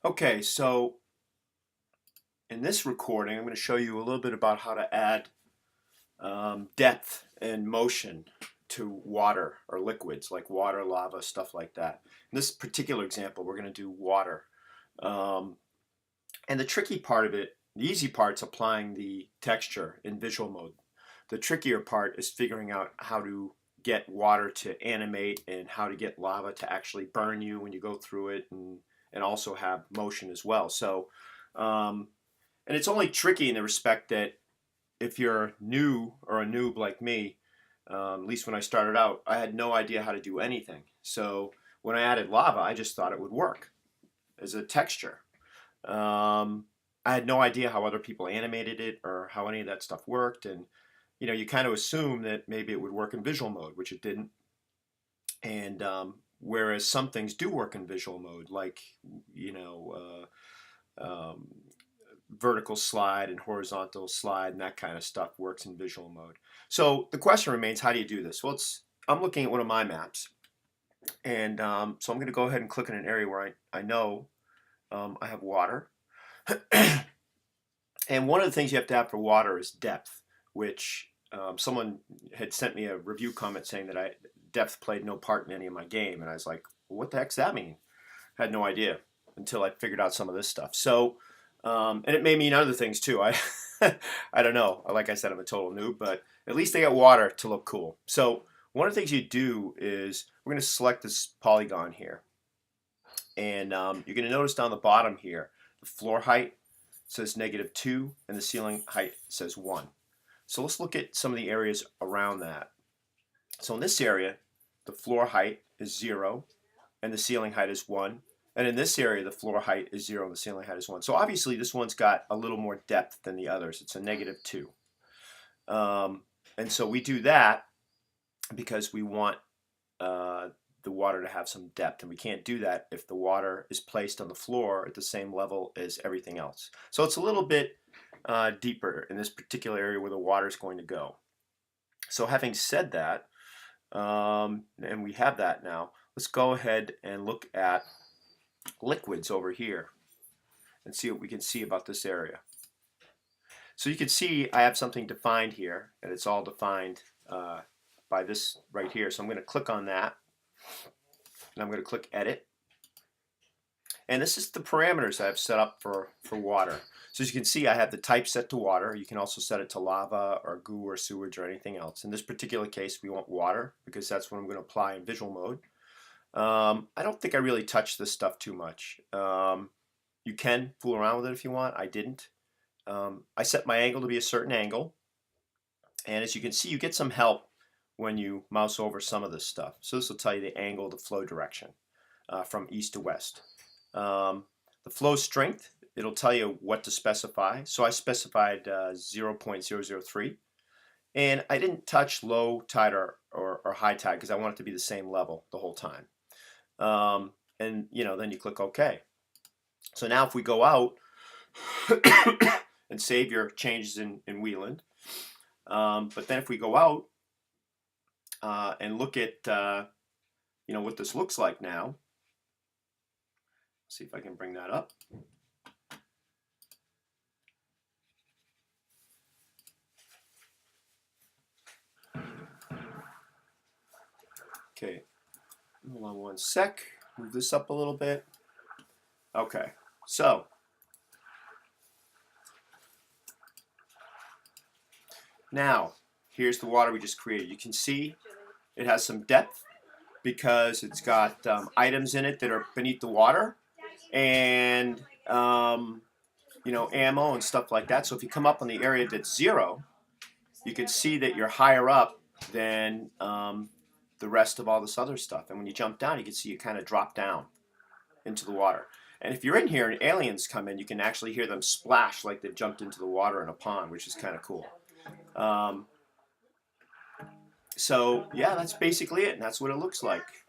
Okay, so in this recording, I'm going to show you a little bit about how to add depth and motion to water or liquids like water, lava, stuff like that. In this particular example, we're going to do water. Um, and the tricky part of it, the easy part is applying the texture in visual mode. The trickier part is figuring out how to get water to animate and how to get lava to actually burn you when you go through it and also have motion as well. So um, and it's only tricky in the respect that if you're new or a noob like me, at least when I started out, I had no idea how to do anything. So when I added lava, I just thought it would work as a texture. Um, I had no idea how other people animated it or how any of that stuff worked. And you kind of assume that maybe it would work in visual mode, which it didn't. And whereas some things do work in visual mode, like you know, um, vertical slide and horizontal slide and that kind of stuff works in visual mode. So the question remains, how do you do this? Well, I'm looking at one of my maps, and so I'm going to go ahead and click in an area where I know I have water. And one of the things you have to have for water is depth, which someone had sent me a review comment saying that depth played no part in any of my game, and I was like, well, what the heck's that mean? I had no idea until I figured out some of this stuff. So and it may mean other things too. I don't know. Like I said, I'm a total noob, but at least they got water to look cool. So one of the things you do is we're going to select this polygon here. And you're going to notice down the bottom here, the floor height says -2 and the ceiling height says 1. So let's look at some of the areas around that. So in this area, the floor height is 0 and the ceiling height is 1. And in this area, the floor height is 0 and the ceiling height is 1. So obviously this one's got a little more depth than the others. It's a -2. And so we do that because we want the water to have some depth. And we can't do that if the water is placed on the floor at the same level as everything else. So it's a little bit deeper in this particular area where the water is going to go. So having said that, and we have that now, let's go ahead and look at liquids over here and see what we can see about this area. So you can see I have something defined here, and it's all defined by this right here. So I'm going to click on that, and I'm going to click Edit. And this is the parameters I've set up for water. So as you can see, I have the type set to water. You can also set it to lava or goo or sewage or anything else. In this particular case, we want water because that's what I'm going to apply in visual mode. I don't think I really touched this stuff too much. You can fool around with it if you want. I didn't. I set my angle to be a certain angle. And as you can see, you get some help when you mouse over some of this stuff. So this will tell you the angle, the flow direction from east to west. The flow strength, it'll tell you what to specify. So I specified 0.003. And I didn't touch low tide or high tide because I want it to be the same level the whole time. And then you click OK. So now if we go out and save your changes in Weland, but then if we go out and look at what this looks like now, see if I can bring that up. Okay, hold on one sec. Move this up a little bit. Okay, so now here's the water we just created. You can see it has some depth because it's got items in it that are beneath the water and ammo and stuff like that. So if you come up on the area that's 0, you can see that you're higher up than the rest of all this other stuff. And when you jump down, you can see you kind of drop down into the water. And if you're in here and aliens come in, you can actually hear them splash like they've jumped into the water in a pond, which is kind of cool. So yeah, that's basically it, and that's what it looks like.